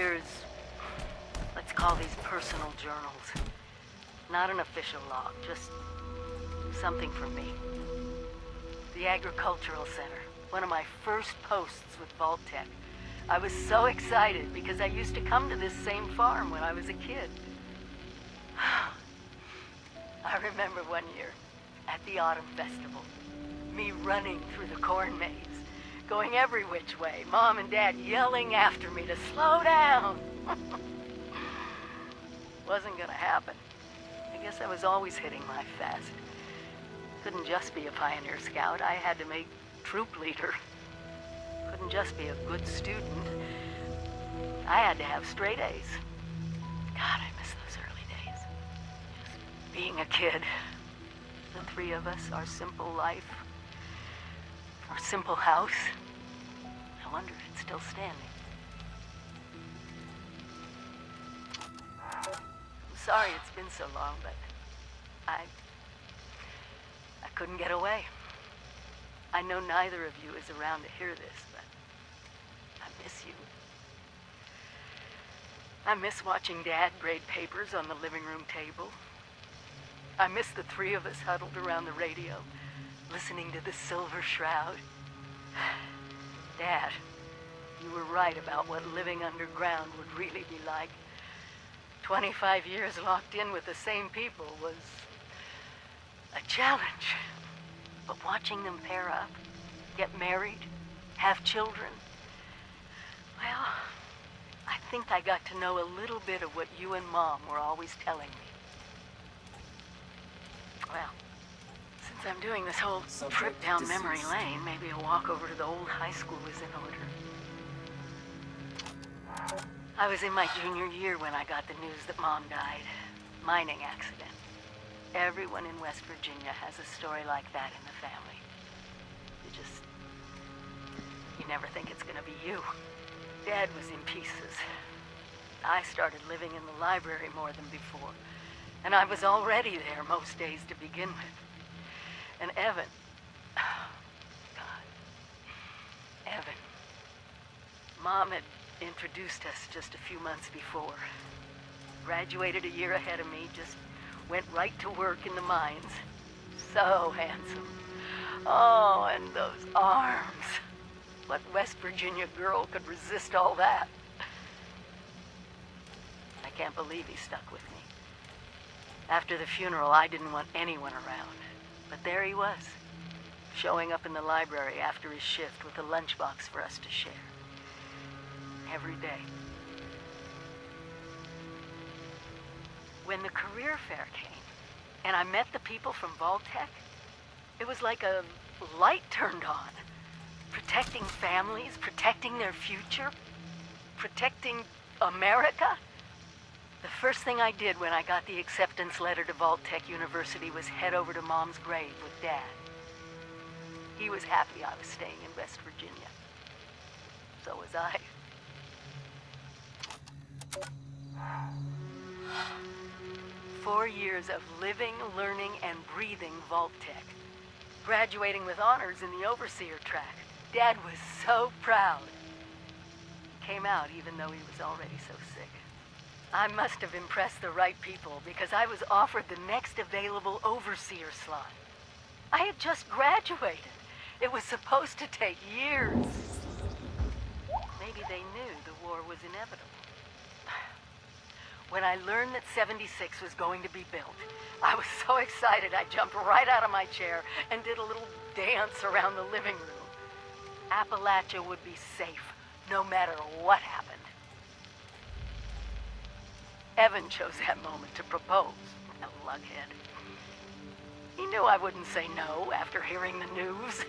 years, let's call these personal journals. Not an official log, just something for me. The Agricultural Center, one of my first posts with Vault-Tec. I was so excited because I used to come to this same farm when I was a kid. I remember one year at the Autumn Festival, me running through the corn maze, going every which way, Mom and Dad yelling after me to slow down. Wasn't gonna happen. I guess I was always hitting my fast. Couldn't just be a Pioneer Scout, I had to make troop leader. Couldn't just be a good student. I had to have straight A's. God, I miss those early days. Just being a kid. The three of us, our simple life, our simple house. I wonder if it's still standing. I'm sorry it's been so long, but I couldn't get away. I know neither of you is around to hear this, but I miss you. I miss watching Dad grade papers on the living room table. I miss the three of us huddled around the radio, listening to the Silver Shroud. Dad, you were right about what living underground would really be like. 25 years locked in with the same people was a challenge. But watching them pair up, get married, have children, well, I think I got to know a little bit of what you and Mom were always telling me. Well, since I'm doing this whole trip down memory lane, maybe a walk over to the old high school is in order. I was in my junior year when I got the news that Mom died. Mining accident. Everyone in West Virginia has a story like that in the family. You never think it's gonna be you. Dad was in pieces. I started living in the library more than before, and I was already there most days to begin with. And Evan, oh, God, Evan. Mom had introduced us just a few months before. Graduated a year ahead of me, just went right to work in the mines. So handsome. Oh, and those arms. What West Virginia girl could resist all that? I can't believe he stuck with me. After the funeral, I didn't want anyone around. But there he was, showing up in the library after his shift with a lunchbox for us to share. Every day. When the career fair came, and I met the people from Vault-Tec, it was like a light turned on. Protecting families, protecting their future, protecting America. The first thing I did when I got the acceptance letter to Vault-Tec University was head over to Mom's grave with Dad. He was happy I was staying in West Virginia. So was I. Four years of living, learning, and breathing Vault-Tec. Graduating with honors in the overseer track. Dad was so proud. He came out even though he was already so sick. I must have impressed the right people because I was offered the next available overseer slot. I had just graduated. It was supposed to take years. Maybe they knew the war was inevitable. When I learned that 76 was going to be built, I was so excited I jumped right out of my chair and did a little dance around the living room. Appalachia would be safe, no matter what happened. Evan chose that moment to propose, a lughead. He knew I wouldn't say no after hearing the news.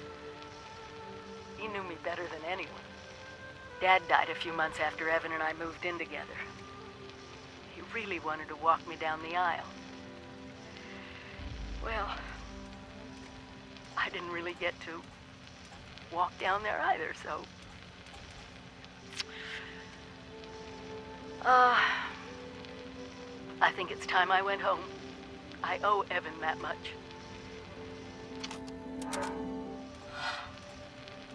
He knew me better than anyone. Dad died a few months after Evan and I moved in together. He really wanted to walk me down the aisle. Well, I didn't really get to walk down there either, so... I think it's time I went home. I owe Evan that much.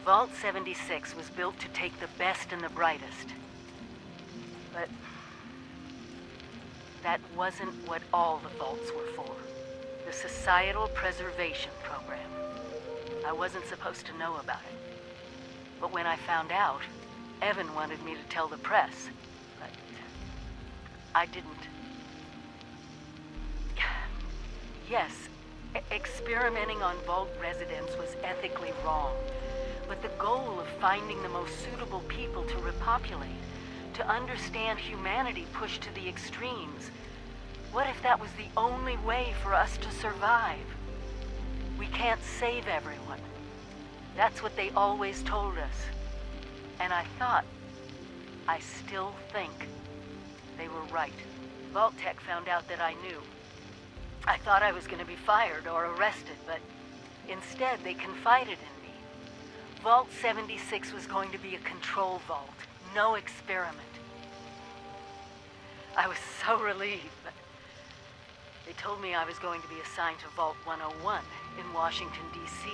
Vault 76 was built to take the best and the brightest. But That wasn't what all the vaults were for. The Societal Preservation Program. I wasn't supposed to know about it. But when I found out, Evan wanted me to tell the press. But I didn't. Yes, experimenting on Vault residents was ethically wrong. But the goal of finding the most suitable people to repopulate, to understand humanity pushed to the extremes, what if that was the only way for us to survive? We can't save everyone. That's what they always told us. And I thought, I still think, they were right. Vault-Tec found out that I knew. I thought I was going to be fired or arrested, but instead they confided in me. Vault 76 was going to be a control vault, no experiment. I was so relieved, but they told me I was going to be assigned to Vault 101 in Washington, D.C.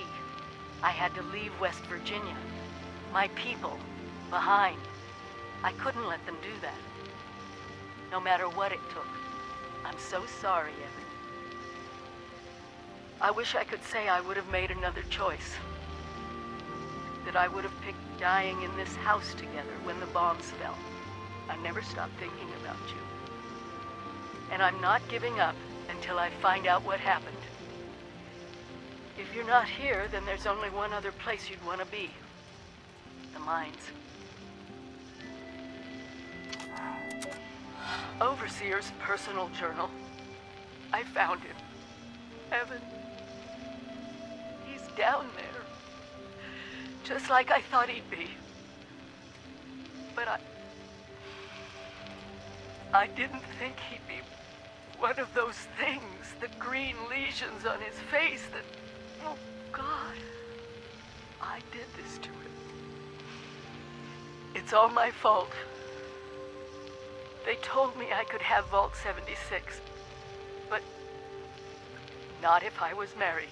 I had to leave West Virginia, my people, behind. I couldn't let them do that, no matter what it took. I'm so sorry, Evan. I wish I could say I would have made another choice. That I would have picked dying in this house together when the bombs fell. I never stopped thinking about you. And I'm not giving up until I find out what happened. If you're not here, then there's only one other place you'd want to be. The mines. Overseer's personal journal. I found him. Evan. He's down there. Just like I thought he'd be. But I didn't think he'd be one of those things, the green lesions on his face that... Oh, God. I did this to him. It's all my fault. They told me I could have Vault 76, but not if I was married.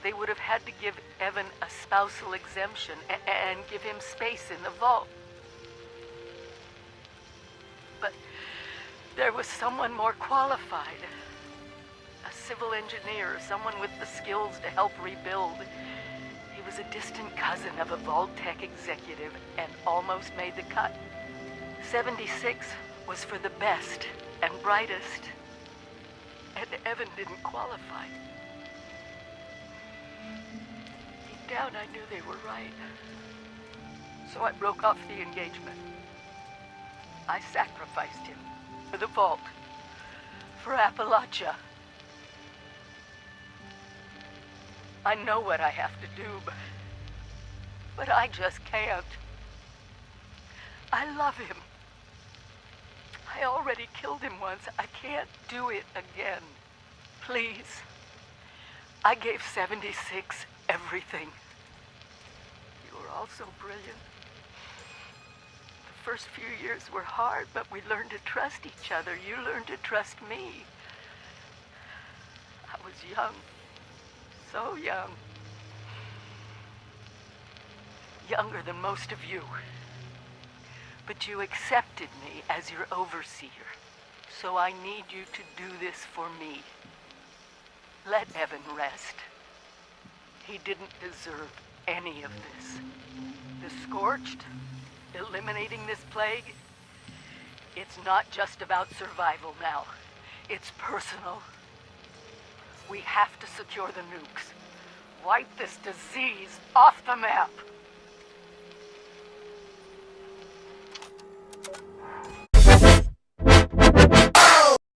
They would have had to give Evan a spousal exemption and give him space in the vault. But there was someone more qualified. A civil engineer, someone with the skills to help rebuild. He was a distant cousin of a Vault-Tec executive and almost made the cut. 76 was for the best and brightest. And Evan didn't qualify. Deep down, I knew they were right. So I broke off the engagement. I sacrificed him for the vault, for Appalachia. I know what I have to do, but I just can't. I love him. I already killed him once. I can't do it again. Please. I gave 76 everything. You were all so brilliant. The first few years were hard, but we learned to trust each other. You learned to trust me. I was young. So young. Younger than most of you. But you accepted me as your overseer. So I need you to do this for me. Let Evan rest. He didn't deserve any of this. The Scorched, eliminating this plague, it's not just about survival now. It's personal. We have to secure the nukes. Wipe this disease off the map.